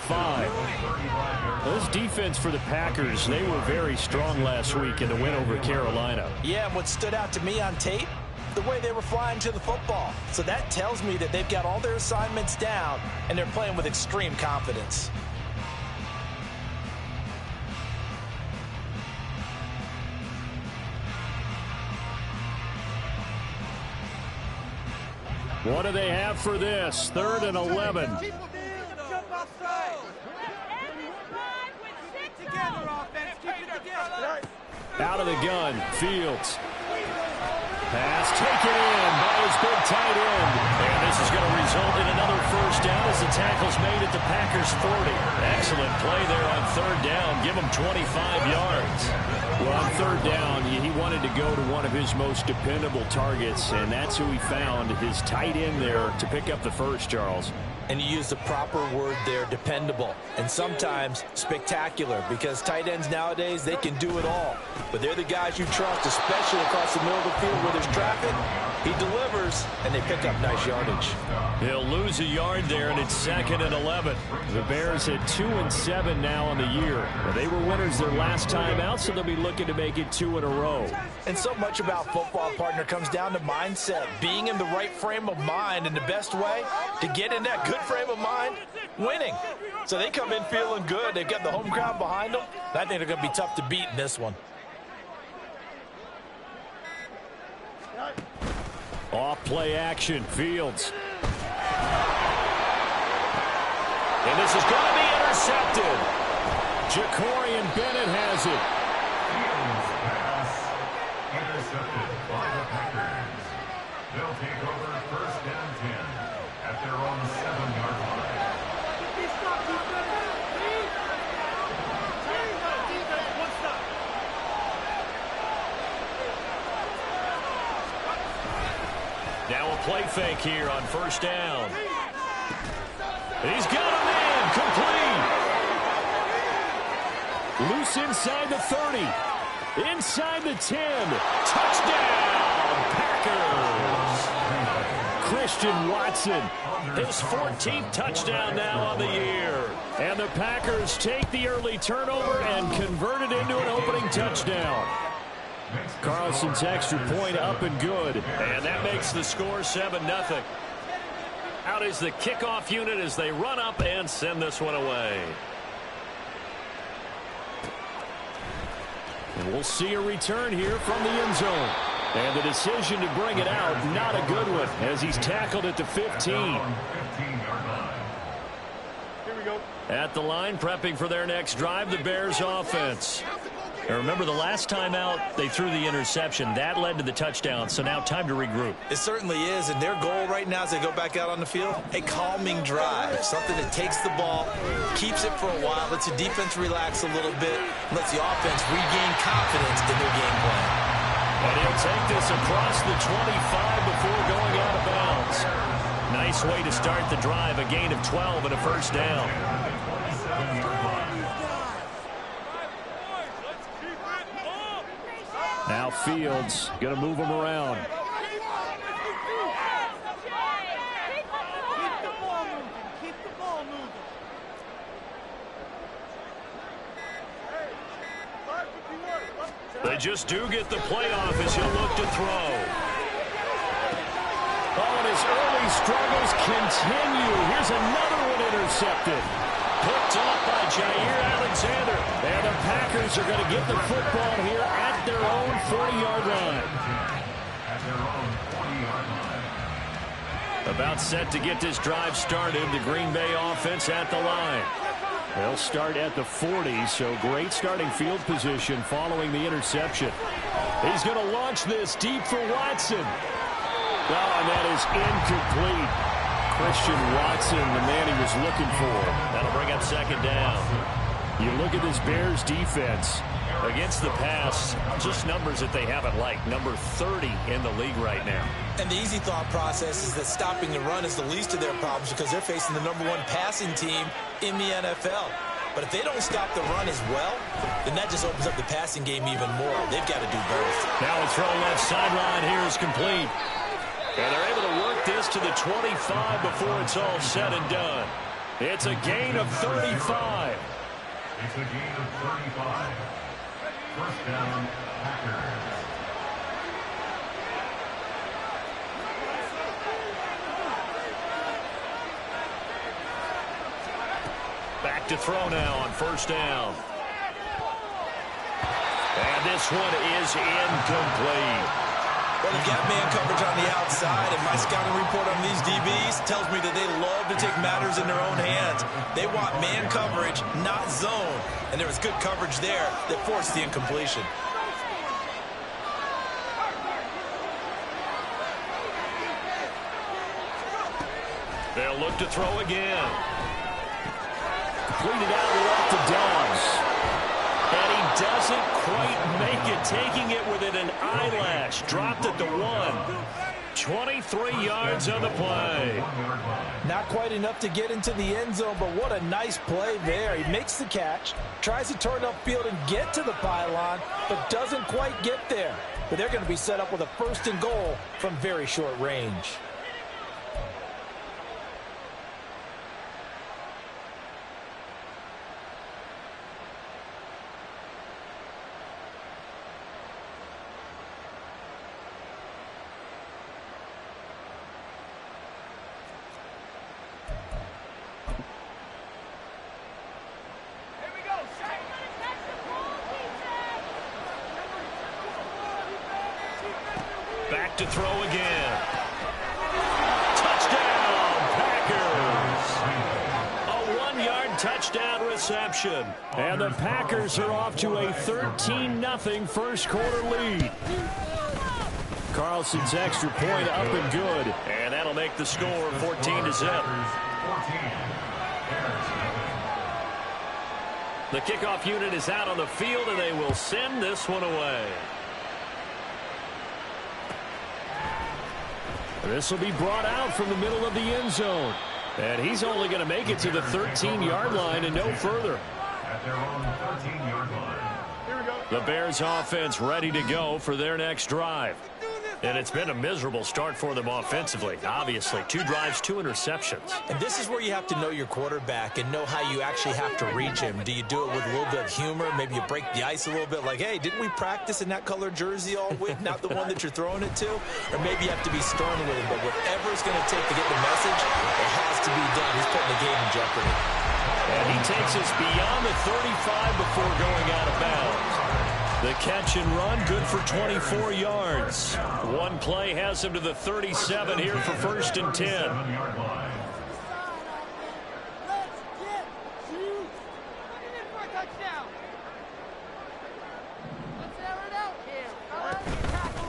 5. This defense for the Packers, they were very strong last week in the win over Carolina. Yeah, and what stood out to me on tape, the way they were flying to the football. So that tells me that they've got all their assignments down, and they're playing with extreme confidence. What do they have for this? 3rd and 11. Out of the gun, Fields. Pass taken in by his big tight end. And this is going to result in another first down as the tackle's made at the Packers 40. Excellent play there on 3rd down. Give him 25 yards. Well, on 3rd down, he wanted to go to one of his most dependable targets, and that's who he found, his tight end there, to pick up the first, Charles. And you use the proper word there, dependable, and sometimes spectacular, because tight ends nowadays, they can do it all. But they're the guys you trust, especially across the middle of the field where there's traffic. He delivers, and they pick up nice yardage. He'll lose a yard there, and it's 2nd and 11. The Bears at 2-7 now on the year. They were winners their last time out, so they'll be looking to make it 2 in a row. And so much about football, partner, comes down to mindset. Being in the right frame of mind, and the best way to get in that good frame of mind, winning. So they come in feeling good. They've got the home crowd behind them. I think they're going to be tough to beat in this one. Off play action, Fields. And this is going to be intercepted. Jacorian Bennett has it. Intercepted by the Packers. They'll take over 1st and 10 at their own 7-yard line. Now a play fake here on 1st down. He's got a man complete. Loose inside the 30. Inside the 10. Touchdown, Packers. Christian Watson, his 14th touchdown now on the year. And the Packers take the early turnover and convert it into an opening touchdown. Carlson's extra point up and good. And that makes the score 7-0. Out is the kickoff unit as they run up and send this one away. And we'll see a return here from the end zone. And the decision to bring it out, not a good one, as he's tackled at the 15. Here we go. At the line, prepping for their next drive, the Bears offense. And remember, the last time out, they threw the interception. That led to the touchdown, so now time to regroup. It certainly is, and their goal right now as they go back out on the field, a calming drive, something that takes the ball, keeps it for a while, lets the defense relax a little bit, lets the offense regain confidence in their game plan. And he'll take this across the 25 before going out of bounds. Nice way to start the drive, a gain of 12 and a first down. Now Fields going to move him around. They just do get the playoff as he'll look to throw. Oh, and his early struggles continue. Here's another one intercepted. Picked off by Jair Alexander. And the Packers are going to get the football here at their own 40-yard line. About set to get this drive started. The Green Bay offense at the line. They'll start at the 40, so great starting field position following the interception. He's going to launch this deep for Watson. Oh, and that is incomplete. Christian Watson, the man he was looking for. That'll bring up second down. You look at this Bears defense against the pass, just numbers that they haven't liked. Number 30 in the league right now. And the easy thought process is that stopping the run is the least of their problems because they're facing the #1 passing team in the NFL. But if they don't stop the run as well, then that just opens up the passing game even more. They've got to do both. Now a throw left sideline here is complete. And they're able to work this to the 25 before it's all said and done. It's a gain of 35. It's a gain of 35. First down, Packers. Back to throw now on first down. And this one is incomplete. Well, they've got man coverage on the outside, and my scouting report on these DBs tells me that they love to take matters in their own hands. They want man coverage, not zone. And there was good coverage there that forced the incompletion. They'll look to throw again. Completed out left to Downs. And he doesn't quite make it, taking it within an eyelash. Dropped at the 1. 23 yards on the play. Not quite enough to get into the end zone, but what a nice play there. He makes the catch, tries to turn upfield and get to the pylon, but doesn't quite get there. But they're going to be set up with a 1st and goal from very short range. Back to throw again. Touchdown, Packers. A 1-yard touchdown reception. And the Packers are off to a 13-0 first quarter lead. Carlson's extra point up and good. And that'll make the score 14-0. The kickoff unit is out on the field, and they will send this one away. This will be brought out from the middle of the end zone. And he's only going to make it to the 13-yard line and no further. At their own 13-yard line. Here we go. The Bears offense ready to go for their next drive. And it's been a miserable start for them offensively. Obviously, 2 drives, 2 interceptions. And this is where you have to know your quarterback and know how you actually have to reach him. Do you do it with a little bit of humor? Maybe you break the ice a little bit like, hey, didn't we practice in that color jersey all week, not the one that you're throwing it to? Or maybe you have to be stern with him. But whatever it's going to take to get the message, it has to be done. He's putting the game in jeopardy. And he takes us beyond the 35 before going out of bounds. The catch and run, good for 24 yards. One play has him to the 37 here for 1st and 10.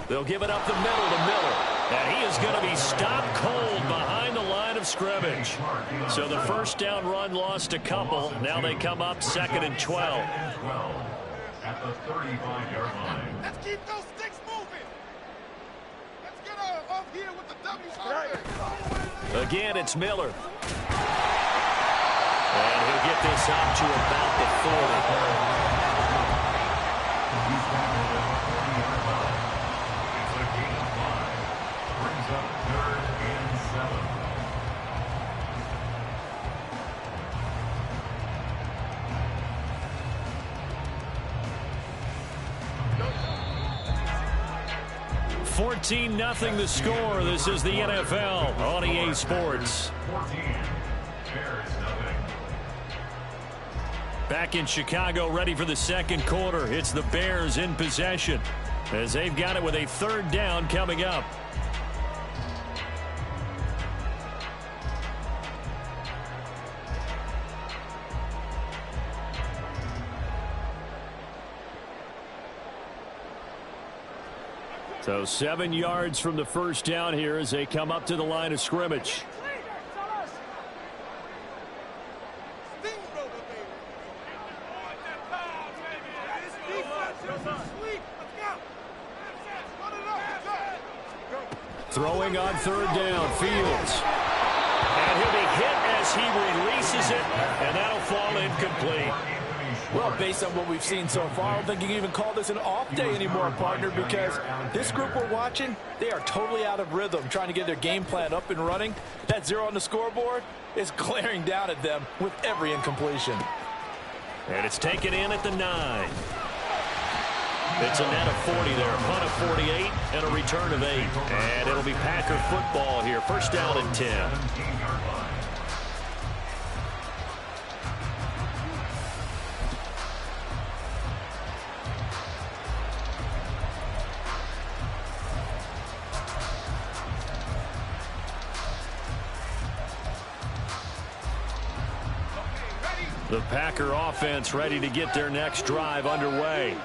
They'll give it up the middle to Miller. And he is going to be stopped cold behind the line of scrimmage. So the first down run lost a couple. Now they come up 2nd and 12. At the 35-yard line. Let's keep those sticks moving. Let's get off here with the W. Again, it's Miller. And he'll get this up to about the 40. It's a gain of 5. Brings up 3rd and 7. Fourteen 0 the score. This is the NFL on EA Sports. 14. Bears 0. Back in Chicago, ready for the second quarter. It's the Bears in possession as they've got it with a 3rd down coming up. So 7 yards from the first down here as they come up to the line of scrimmage. Throwing on 3rd down, Fields. And he'll be hit as he releases it, and that'll fall incomplete. Well, based on what we've seen so far, I don't think you can even call this an off day anymore, partner, because this group we're watching, they are totally out of rhythm, trying to get their game plan up and running. That 0 on the scoreboard is glaring down at them with every incompletion. And it's taken in at the 9. It's a net of 40 there, punt of 48, and a return of 8. And it'll be Packer football here, first down and 10. The Packer offense ready to get their next drive underway.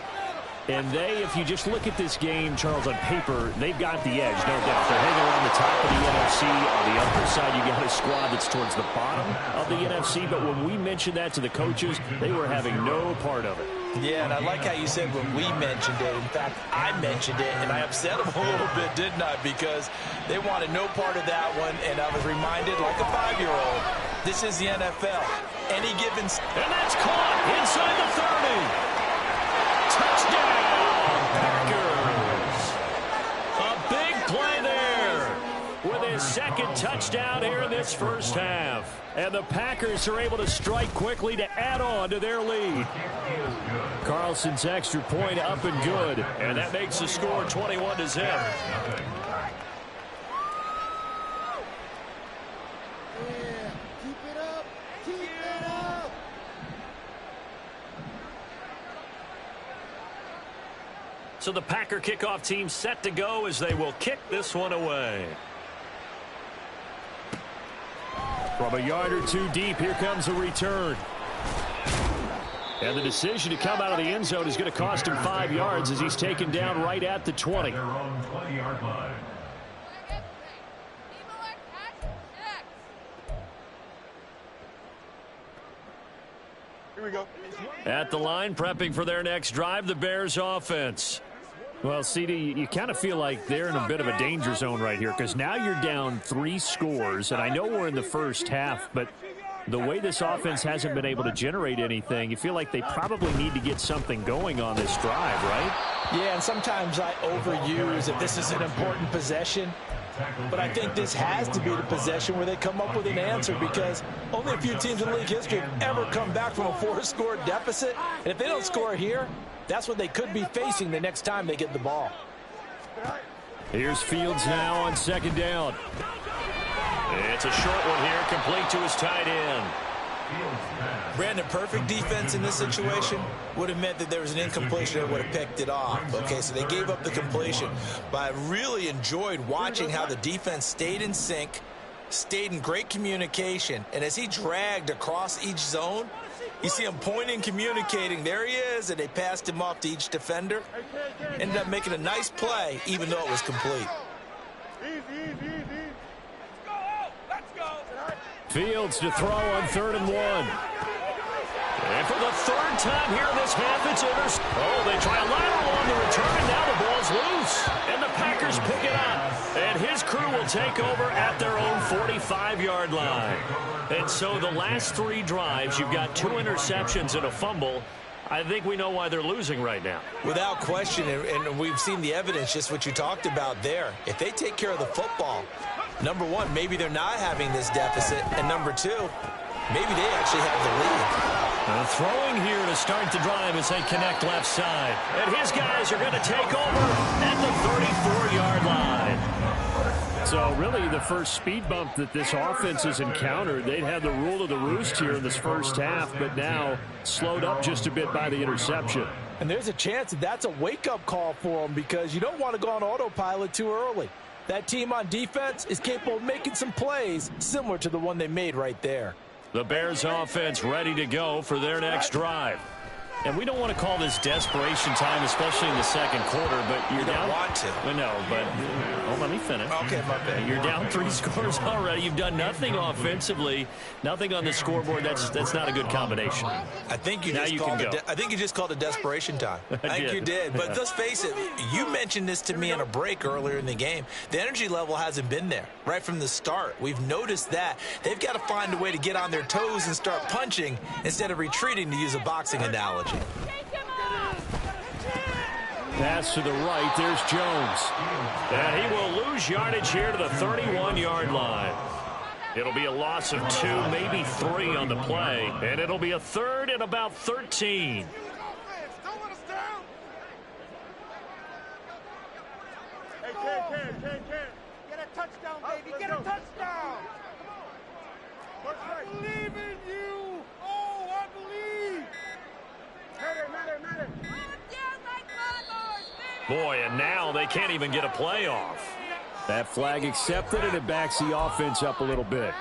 And they, if you just look at this game, Charles, on paper, they've got the edge, no doubt. They're hanging around the top of the NFC. On the other side, you got a squad that's towards the bottom of the NFC. But when we mentioned that to the coaches, they were having no part of it. Yeah, and I like how you said when we mentioned it. In fact, I mentioned it, and I upset them a little bit, didn't I? Because they wanted no part of that one, and I was reminded, like a 5-year-old, this is the NFL. Any given... And that's caught inside the 30. Touchdown, Packers. A big play there with his second touchdown here in this first half. And the Packers are able to strike quickly to add on to their lead. Carlson's extra point up and good. And that makes the score 21-0. So the Packer kickoff team set to go as they will kick this one away. From a yard or two deep, here comes a return. And the decision to come out of the end zone is going to cost him 5 yards as he's taken down right at the 20. Their own 20-yard line. Here we go. At the line, prepping for their next drive, the Bears offense. Well, CD, you kind of feel like they're in a bit of a danger zone right here because now you're down 3 scores, and I know we're in the first half, but the way this offense hasn't been able to generate anything, you feel like they probably need to get something going on this drive, right? Yeah, and sometimes I overuse if this is an important possession. But I think this has to be the possession where they come up with an answer because only a few teams in league history have ever come back from a 4-score deficit. And if they don't score here, that's what they could be facing the next time they get the ball. Here's Fields now on second down. It's a short one here, complete to his tight end. Brandon, perfect defense in this situation would have meant that there was an incompletion that would have picked it off. Okay, so they gave up the completion. But I really enjoyed watching how the defense stayed in sync, stayed in great communication. And as he dragged across each zone, you see him pointing, communicating. There he is, and they passed him off to each defender. Ended up making a nice play, even though it was complete. Fields to throw on 3rd and 1. And for the 3rd time here in this half, it's intercepted. Oh, they try a lateral on the return, and now the ball's loose. And the Packers pick it up. And his crew will take over at their own 45-yard line. And so the last 3 drives, you've got 2 interceptions and a fumble. I think we know why they're losing right now. Without question, and we've seen the evidence, just what you talked about there. If they take care of the football, number 1, maybe they're not having this deficit. And number 2, maybe they actually have the lead. Throwing here to start the drive as they connect left side. And his guys are going to take over at the 34-yard line. So really the first speed bump that this offense has encountered, they'd had the rule of the roost here in this first half, but now slowed up just a bit by the interception. And there's a chance that that's a wake-up call for them because you don't want to go on autopilot too early. That team on defense is capable of making some plays similar to the one they made right there. The Bears offense ready to go for their next drive. And we don't want to call this desperation time, especially in the second quarter, but you're down. You don't want to. No, but let me finish. Okay, my bad. You're down 3 scores already. You've done nothing offensively, nothing on the scoreboard. That's not a good combination. I think you now just you called can go. I think you just called it desperation time. I think you did. But let's face it, you mentioned this to me in a break earlier in the game. The energy level hasn't been there right from the start. We've noticed that. They've got to find a way to get on their toes and start punching instead of retreating, to use a boxing analogy. Pass to the right. There's Jones. And he will lose yardage here to the 31-yard line. It'll be a loss of 2, maybe 3 on the play. And it'll be a 3rd and about 13. Don't let us down. Hey, Ken. Get a touchdown, baby. Get a touchdown. I believe in you. Oh, I believe. Matter. Boy, and now they can't even get a play off. That flag accepted, and it backs the offense up a little bit.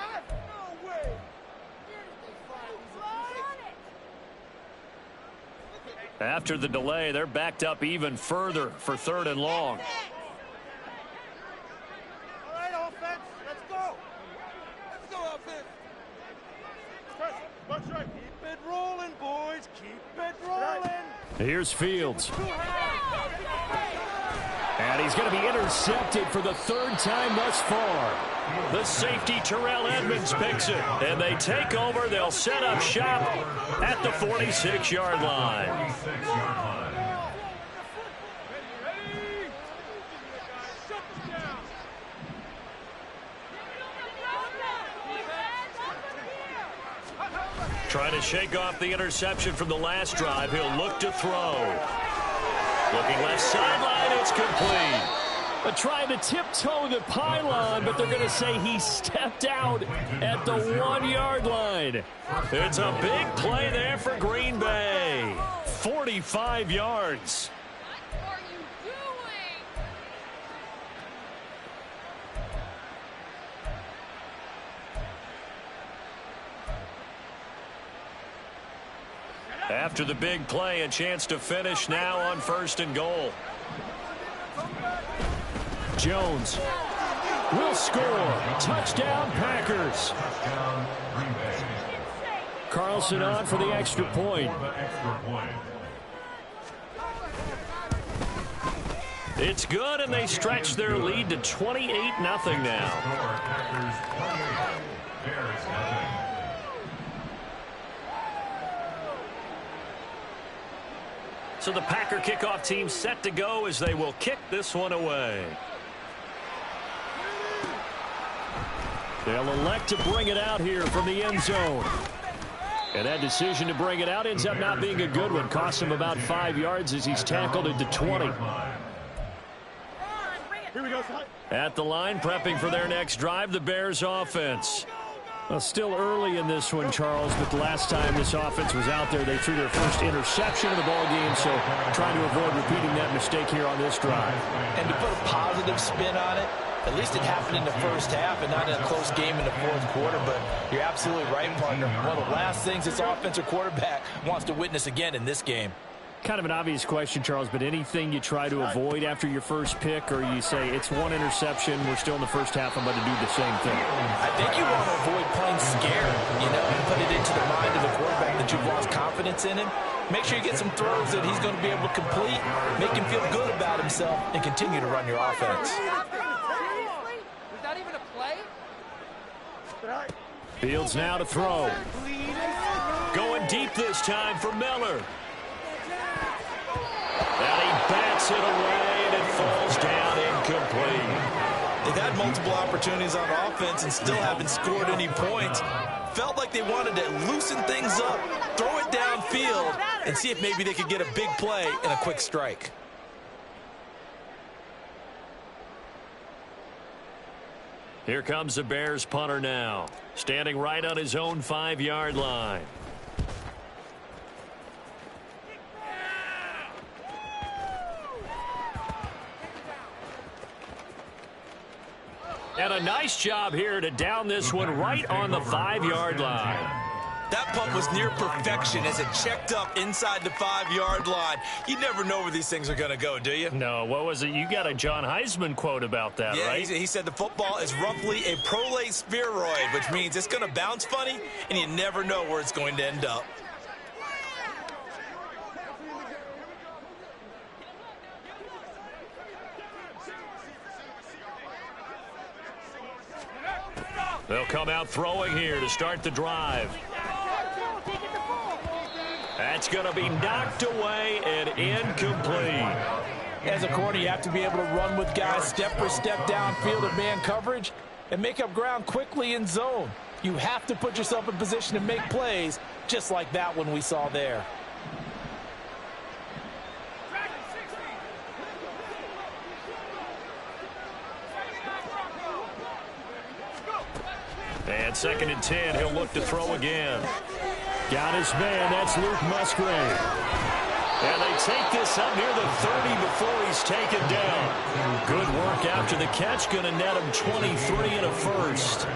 After the delay, they're backed up even further for 3rd and long. All right, offense, let's go. Let's go, offense. That's right. Keep it rolling, boys. Keep it rolling. Here's Fields. And he's going to be intercepted for the 3rd time thus far. The safety, Terrell Edmonds, picks it. And they take over. They'll set up shop at the 46-yard line. Trying to shake off the interception from the last drive. He'll look to throw. Looking left sideline, it's complete. Trying to tiptoe the pylon, but they're going to say he stepped out at the 1-yard line. It's a big play there for Green Bay. 45 yards. What are you doing? After the big play, a chance to finish now on 1st and goal. Jones will score. Touchdown, Packers. Carlson on for the extra point. It's good, and they stretch their lead to 28-0 now. So the Packer kickoff team set to go as they will kick this one away. They'll elect to bring it out here from the end zone. And that decision to bring it out ends up not being a good one. Costs him about 5 yards as he's tackled into 20. At the line, prepping for their next drive, the Bears offense. Well, still early in this one, Charles, but the last time this offense was out there, they threw their first interception of the ball game, so trying to avoid repeating that mistake here on this drive. And to put a positive spin on it, at least it happened in the first half and not in a close game in the 4th quarter, but you're absolutely right, partner. One of the last things this offensive quarterback wants to witness again in this game. Kind of an obvious question, Charles, but anything you try to avoid after your first pick, or you say it's one interception, we're still in the first half, I'm going to do the same thing? I think you want to avoid playing scared, and put it into the mind of the quarterback that you've lost confidence in him. Make sure you get some throws that he's going to be able to complete, make him feel good about himself, and continue to run your offense. Was that even a play? Fields now to throw. Going deep this time for Miller. And he bats it away, and it falls down incomplete. They've had multiple opportunities on offense and still haven't scored any points. Felt like they wanted to loosen things up, throw it downfield, and see if maybe they could get a big play and a quick strike. Here comes the Bears punter now, standing right on his own 5-yard line. And a nice job here to down this one right on the 5-yard line. That punt was near perfection as it checked up inside the 5-yard line. You never know where these things are going to go, do you? No, what was it? You got a John Heisman quote about that, right? Yeah, he said the football is roughly a prolate spheroid, which means it's going to bounce funny, and you never know where it's going to end up. They'll come out throwing here to start the drive. That's going to be knocked away and incomplete. As a corner, you have to be able to run with guys step for step downfield in man coverage and make up ground quickly in zone. You have to put yourself in position to make plays, just like that one we saw there. And 2nd and 10, he'll look to throw again. Got his man, that's Luke Musgrave. And they take this up near the 30 before he's taken down. Good work after the catch, going to net him 23 and a first.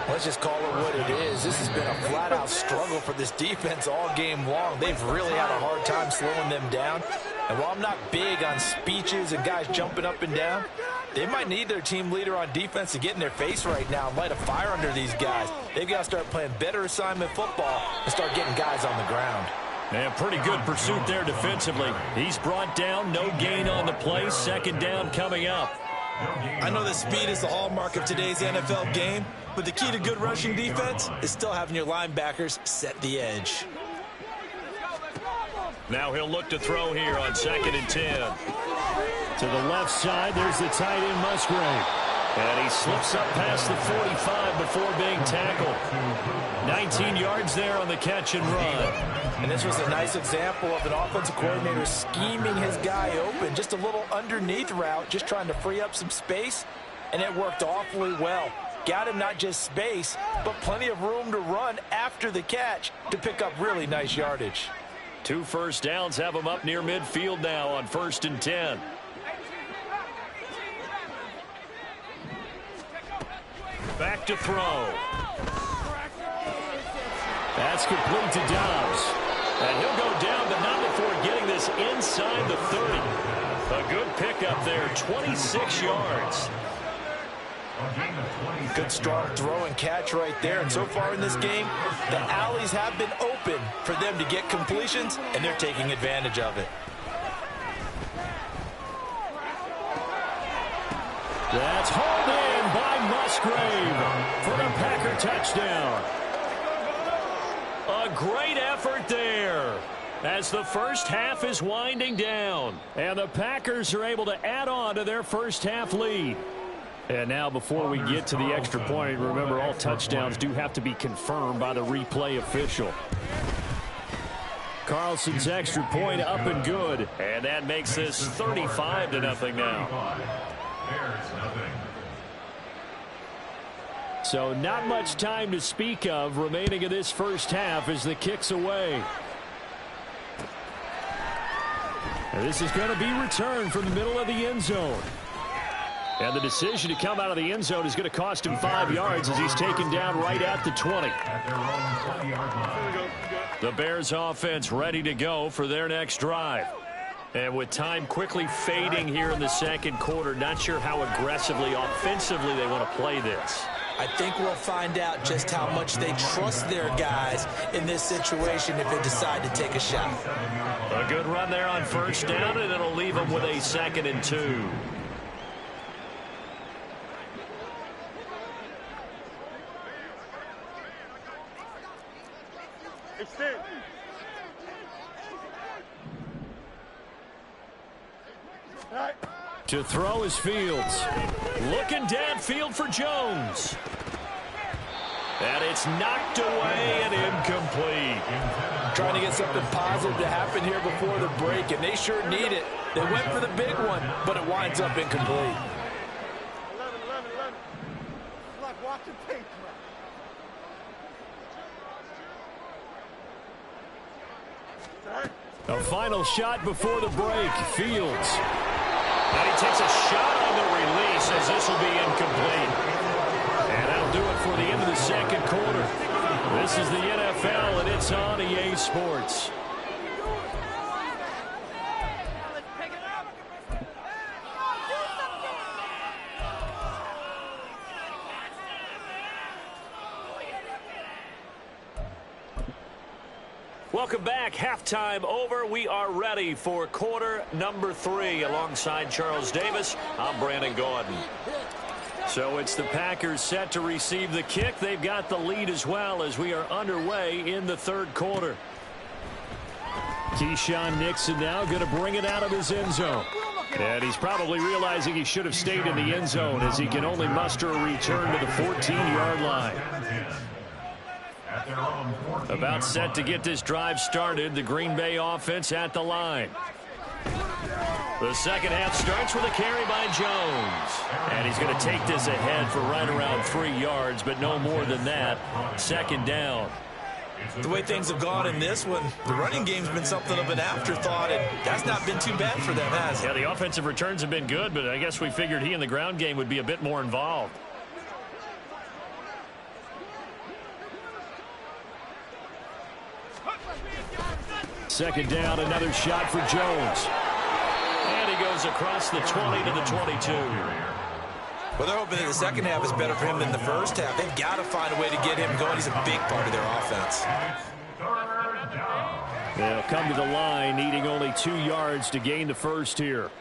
Let's just call it what it is. This has been a flat-out struggle for this defense all game long. They've really had a hard time slowing them down. And while I'm not big on speeches and guys jumping up and down, they might need their team leader on defense to get in their face right now and light a fire under these guys. They've got to start playing better assignment football and start getting guys on the ground. And pretty good pursuit there defensively. He's brought down, no gain on the play. 2nd down coming up. I know that speed is the hallmark of today's NFL game, but the key to good rushing defense is still having your linebackers set the edge. Now he'll look to throw here on 2nd and 10. To the left side, there's the tight end Musgrave. And he slips up past the 45 before being tackled. 19 yards there on the catch and run. And this was a nice example of an offensive coordinator scheming his guy open. Just a little underneath route, just trying to free up some space. And it worked awfully well. Got him not just space, but plenty of room to run after the catch to pick up really nice yardage. 2 first downs have him up near midfield now on 1st and 10. Back to throw. That's complete to Dobbs. And he'll go down, but not before getting this inside the 30. A good pickup there, 26 yards. Good strong throw and catch right there. And so far in this game, the alleys have been open for them to get completions, and they're taking advantage of it. That's hauled in by Musgrave for the Packer touchdown. A great effort there as the first half is winding down. And the Packers are able to add on to their first half lead. And now before we get to the extra point, remember all touchdowns do have to be confirmed by the replay official. Carlson's extra point up and good. And that makes this 35-0 now. So not much time to speak of remaining in this first half as the kick's away. And this is going to be returned from the middle of the end zone. And the decision to come out of the end zone is going to cost him 5 yards as he's taken down right at the 20. The Bears offense ready to go for their next drive. And with time quickly fading here in the second quarter, not sure how aggressively, offensively they want to play this. I think we'll find out just how much they trust their guys in this situation if they decide to take a shot. A good run there on first down, and it'll leave them with a 2nd and 2. To throw is Fields. Looking downfield for Jones. And it's knocked away and incomplete. Trying to get something positive to happen here before the break, and they sure need it. They went for the big one, but it winds up incomplete. 11. It's like watching paint dry. A final shot before the break. Fields. And he takes a shot on the release as this will be incomplete. And that'll do it for the end of the second quarter. This is the NFL, and it's on EA Sports. Welcome back. Halftime over. We are ready for quarter number 3. Alongside Charles Davis, I'm Brandon Gaudin. So it's the Packers set to receive the kick. They've got the lead as well as we are underway in the third quarter. Keyshawn Nixon now going to bring it out of his end zone. And he's probably realizing he should have stayed in the end zone as he can only muster a return to the 14-yard line. About set to get this drive started. The Green Bay offense at the line. The second half starts with a carry by Jones. And he's going to take this ahead for right around 3 yards, but no more than that. Second down. The way things have gone in this one, the running game's been something of an afterthought, and that's not been too bad for them, has it? Yeah, the offensive returns have been good, but I guess we figured he in the ground game would be a bit more involved. Second down, another shot for Jones. And he goes across the 20 to the 22. Well, they're hoping that the second half is better for him than the first half. They've got to find a way to get him going. He's a big part of their offense. They'll come to the line, needing only 2 yards to gain the first here.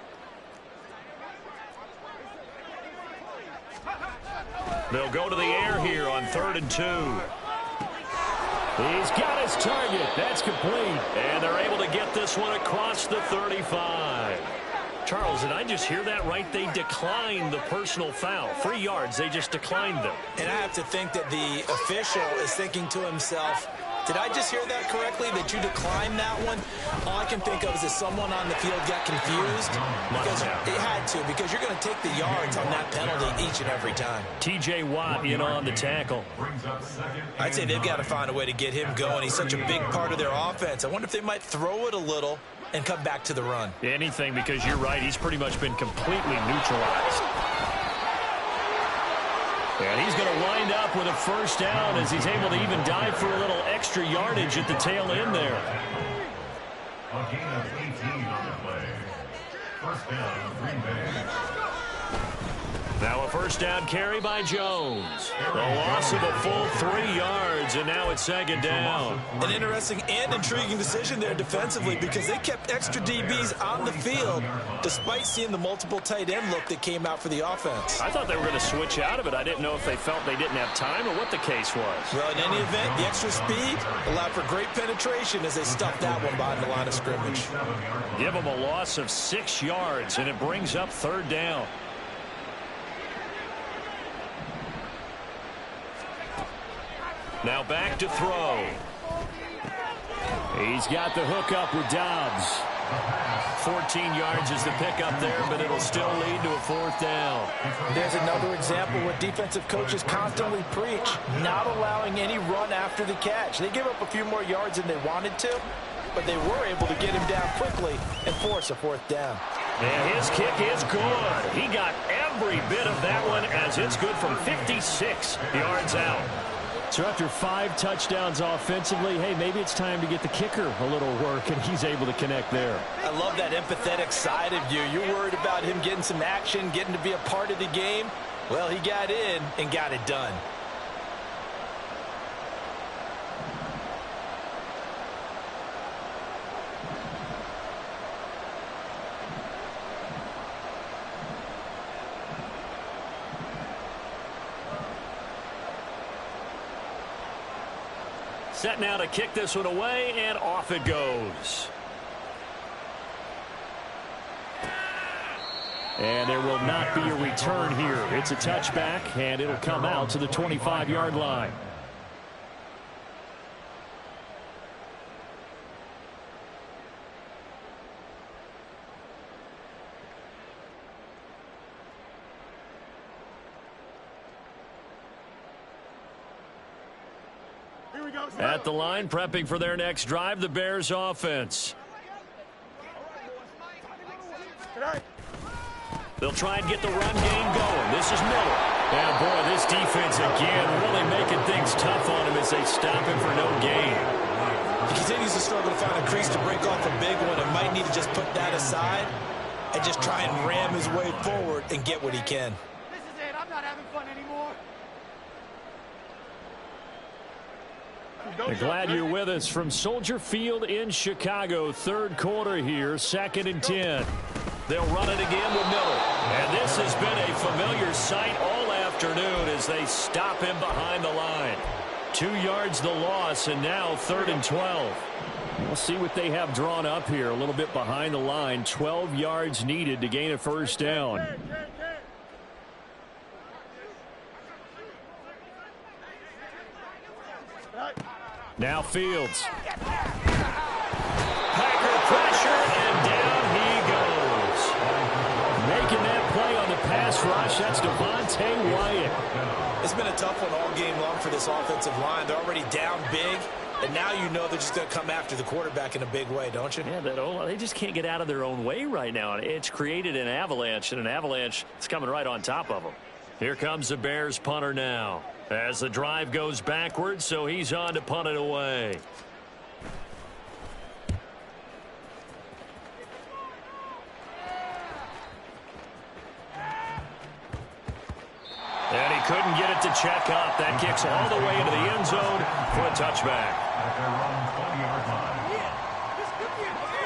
They'll go to the air here on 3rd and 2. He's got his target. That's complete. And they're able to get this one across the 35. Charles, did I just hear that right? They declined the personal foul. 3 yards, they just declined them. And I have to think that the official is thinking to himself, did I just hear that correctly, that you declined that one? All I can think of is that someone on the field got confused. Because it had to, because you're going to take the yards on that penalty each and every time. T.J. Watt in on the tackle. I'd say they've got to find a way to get him going. He's such a big part of their offense. I wonder if they might throw it a little and come back to the run. Anything, because you're right, he's pretty much been completely neutralized. And he's going to wind up with a first down as he's able to even dive for a little extra yardage at the tail end there. A gain of 18 on the play. First down, Green Bay. Now a first down carry by Jones. The loss of a full 3 yards, and now it's second down. An interesting and intriguing decision there defensively because they kept extra DBs on the field despite seeing the multiple tight end look that came out for the offense. I thought they were going to switch out of it. I didn't know if they felt they didn't have time or what the case was. Well, in any event, the extra speed allowed for great penetration as they stuffed that one behind the line of scrimmage. Give them a loss of 6 yards, and it brings up third down. Now back to throw. He's got the hook up with Dobbs. 14 yards is the pickup there, but it'll still lead to a fourth down. There's another example what defensive coaches constantly preach, not allowing any run after the catch. They give up a few more yards than they wanted to, but they were able to get him down quickly and force a fourth down. And his kick is good. He got every bit of that one as it's good from 56 yards out. So after 5 touchdowns offensively, hey, maybe it's time to get the kicker a little work, and he's able to connect there. I love that empathetic side of you. You're worried about him getting some action, getting to be a part of the game. Well, he got in and got it done. Set now to kick this one away, and off it goes. And there will not be a return here. It's a touchback, and it'll come out to the 25-yard line. At the line, prepping for their next drive, the Bears offense. They'll try and get the run game going. This is Miller. Yeah, boy, this defense again really making things tough on him as they stop him for no gain. He continues to struggle to find a crease to break off a big one and might need to just put that aside and just try and ram his way forward and get what he can. This is it. I'm not having fun anymore. We're glad you're with us from Soldier Field in Chicago. Third quarter here, 2nd and 10. They'll run it again with Miller. And this has been a familiar sight all afternoon as they stop him behind the line. 2 yards the loss, and now 3rd and 12. We'll see what they have drawn up here. A little bit behind the line. 12 yards needed to gain a first down. Now Fields. Packer pressure, and down he goes. Making that play on the pass rush, that's Devontae Wyatt. It's been a tough one all game long for this offensive line. They're already down big, and now you know they're just going to come after the quarterback in a big way, don't you? Yeah, they just can't get out of their own way right now. It's created an avalanche, and an avalanche is coming right on top of them. Here comes the Bears punter now, as the drive goes backwards, so he's on to punt it away. And he couldn't get it to check up. That kicks all the way into the end zone for a touchback.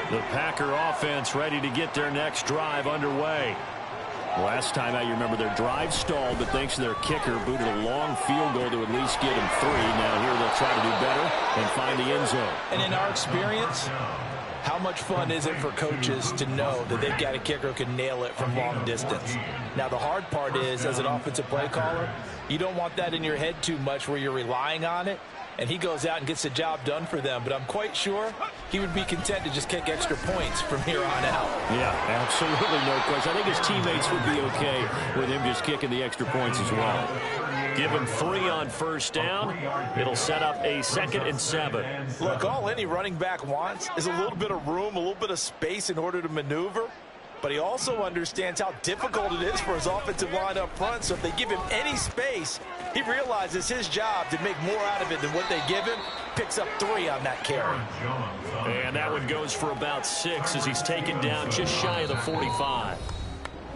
The Packer offense ready to get their next drive underway. Last time out, you remember their drive stalled, but thanks to their kicker, booted a long field goal to at least get him 3. Now here they'll try to do better and find the end zone. And in our experience, how much fun is it for coaches to know that they've got a kicker who can nail it from long distance? Now, the hard part is, as an offensive play caller, you don't want that in your head too much where you're relying on it, and he goes out and gets the job done for them. But I'm quite sure he would be content to just kick extra points from here on out. Yeah, absolutely no question. I think his teammates would be okay with him just kicking the extra points as well. Give him 3 on first down. It'll set up a 2nd and 7. Look, all any running back wants is a little bit of room, a little bit of space in order to maneuver. But he also understands how difficult it is for his offensive line up front. So if they give him any space, he realizes his job to make more out of it than what they give him. Picks up 3 on that carry. And that one goes for about 6 as he's taken down just shy of the 45.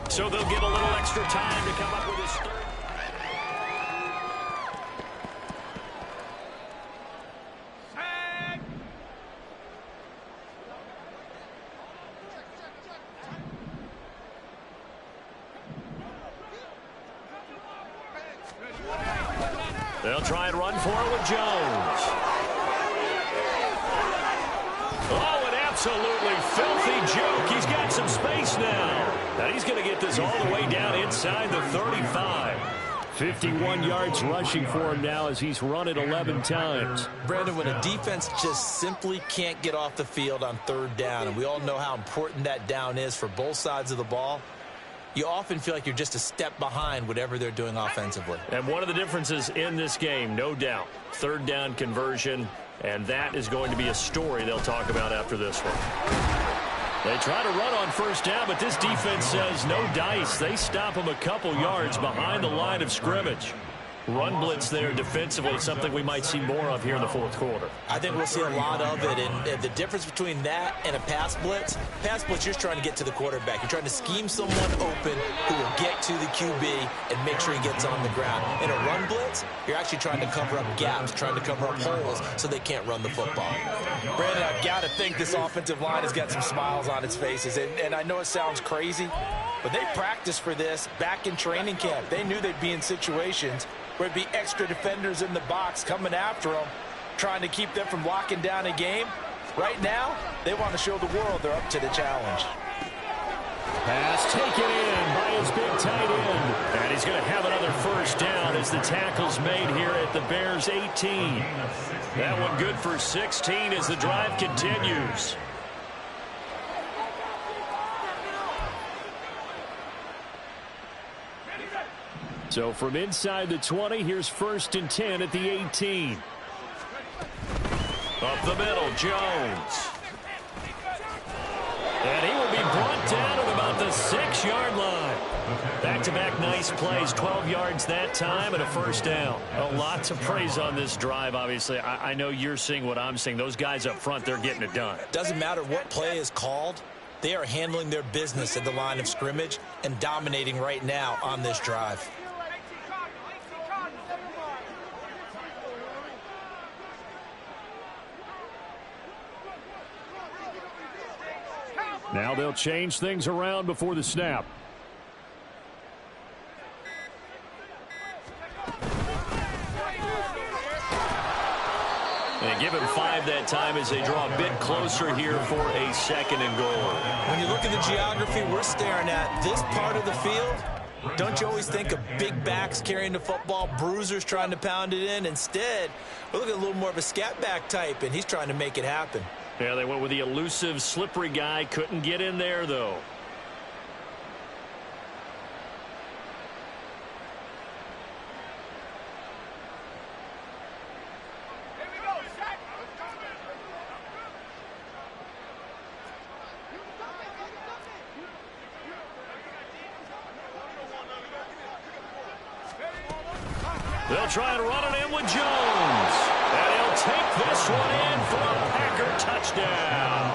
So they'll get a little extra time to come up with his third. They'll try and run for it with Jones. Oh, an absolutely filthy joke. He's got some space now. And he's going to get this all the way down inside the 35. 51 yards rushing for him now as he's run it 11 times. Brandon, when a defense just simply can't get off the field on 3rd down, and we all know how important that down is for both sides of the ball, you often feel like you're just a step behind whatever they're doing offensively. And one of the differences in this game, no doubt, 3rd down conversion, and that is going to be a story they'll talk about after this one. They try to run on first down, but this defense says no dice. They stop them a couple yards behind the line of scrimmage. Run blitz there defensively, something we might see more of here in the 4th quarter. I think we'll see a lot of it, and the difference between that and a pass blitz, you're just trying to get to the quarterback. You're trying to scheme someone open who will get to the QB and make sure he gets on the ground. In a run blitz, you're actually trying to cover up gaps, trying to cover up holes so they can't run the football. Brandon, I've got to think this offensive line has got some smiles on its faces, and I know it sounds crazy, but they practiced for this back in training camp. They knew they'd be in situations where it'd be extra defenders in the box coming after them, trying to keep them from locking down a game. Right now, they want to show the world they're up to the challenge. Pass taken in by his big tight end. And he's going to have another first down as the tackle's made here at the Bears' 18. That one good for 16 as the drive continues. So from inside the 20, here's 1st and 10 at the 18. Up the middle, Jones. And he will be brought down at about the 6-yard line. That back-to-back nice plays. 12 yards that time and a first down. A lot to praise on this drive, obviously. I know you're seeing what I'm seeing. Those guys up front, they're getting it done. Doesn't matter what play is called. They are handling their business at the line of scrimmage and dominating right now on this drive. Now they'll change things around before the snap. And give him 5 that time as they draw a bit closer here for a 2nd and goal. When you look at the geography we're staring at, this part of the field, don't you always think of big backs carrying the football, bruisers trying to pound it in? Instead, we're looking at a little more of a scat back type, and he's trying to make it happen. Yeah, they went with the elusive, slippery guy. Couldn't get in there, though. They'll try and run it in with Jones. And he'll take this one in for a Packer touchdown.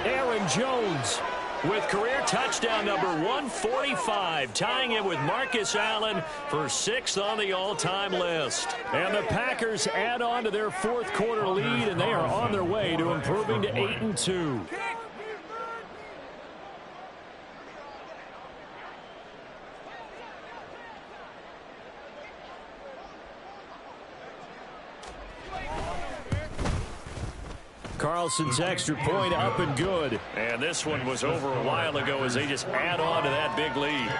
Aaron Jones with career touchdown number 145, tying it with Marcus Allen for 6th on the all-time list. And the Packers add on to their 4th quarter lead, and they are on their way to improving to 8-2. Carlson's extra point up and good. And this one was over a while ago as they just add on to that big lead.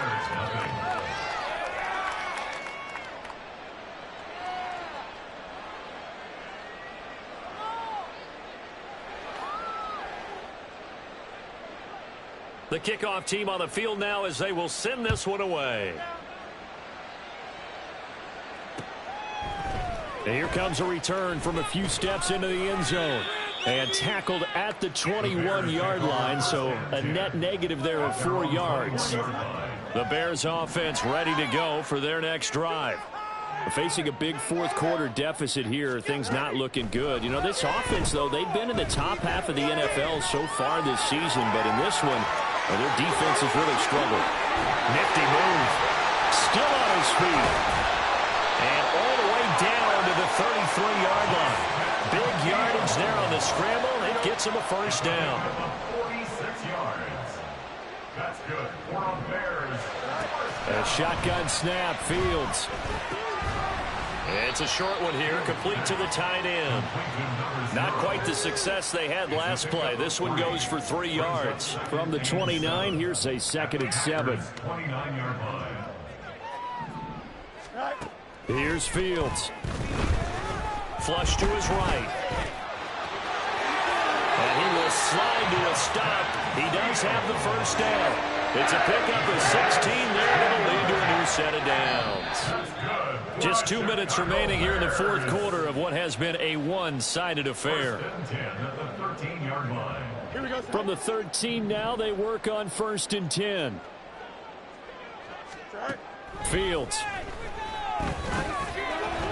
The kickoff team on the field now as they will send this one away. And here comes a return from a few steps into the end zone. And tackled at the 21-yard line, so a net negative there of 4 yards. The Bears offense ready to go for their next drive. Facing a big 4th quarter deficit here, things not looking good. You know, this offense, though, they've been in the top half of the NFL so far this season, but in this one, their defense has really struggled. Nifty move. Still on his feet. And all the way down to the 33-yard line. Big yardage there on the scramble. It gets him a first down. 46 yards. That's good for the Bears. A shotgun snap, Fields. It's a short one here, complete to the tight end. Not quite the success they had last play. This one goes for 3 yards. From the 29, here's a 2nd and 7. 29-yard line. Here's Fields. Flush to his right. And he will slide to a stop. He does have the first down. It's a pickup of 16 there. It'll lead to a new set of downs. Just 2 minutes remaining here in the 4th quarter of what has been a one-sided affair. From the 13 now, they work on 1st and 10. Fields.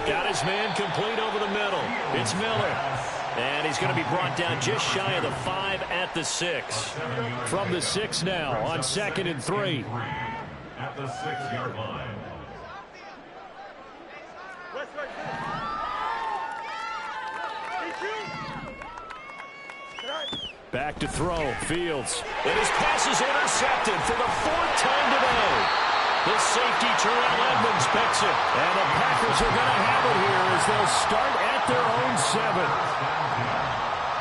Got his man complete over the middle. It's Miller. And he's going to be brought down just shy of the 5 at the 6. From the 6 now on 2nd and 3. At the 6-yard line. Back to throw. Fields. And his pass is intercepted for the 4th time today. The safety, Terrell Edmonds, picks it. And the Packers are going to have it here as they'll start at their own 7.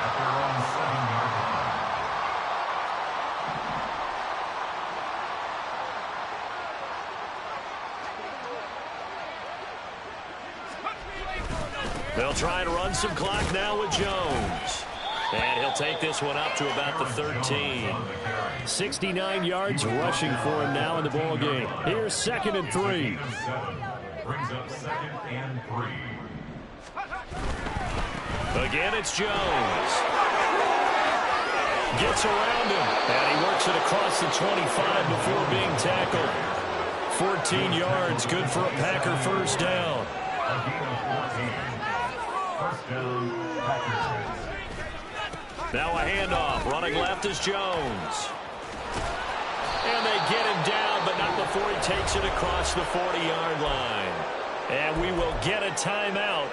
At their own 7-yard line. They'll try and run some clock now with Jones. And he'll take this one up to about the 13. 69 yards rushing for him now in the ball game. Here's 2nd and 3. Brings up 2nd and 3. Again, it's Jones. Gets around him. And he works it across the 25 before being tackled. 14 yards, good for a Packer first down. A gain of 14. First down, Packers. Now a handoff. Running left is Jones. And they get him down, but not before he takes it across the 40-yard line. And we will get a timeout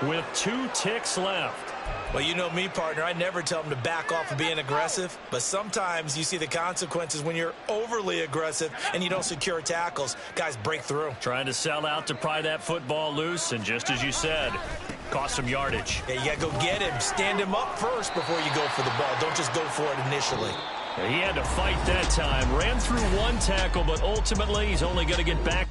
with 2 ticks left. Well, you know me, partner. I never tell them to back off of being aggressive, but sometimes you see the consequences when you're overly aggressive and you don't secure tackles. Guys break through. Trying to sell out to pry that football loose, and just as you said, cost some yardage. Yeah, you got to go get him. Stand him up first before you go for the ball. Don't just go for it initially. He had to fight that time. Ran through 1 tackle, but ultimately he's only going to get back.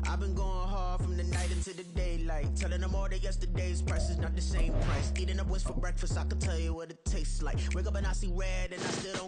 I've been going hard from the night into the daylight, telling them all that yesterday's price is not the same price. Eating up wings for breakfast, I can tell you what it tastes like. Wake up and I see red and I still don't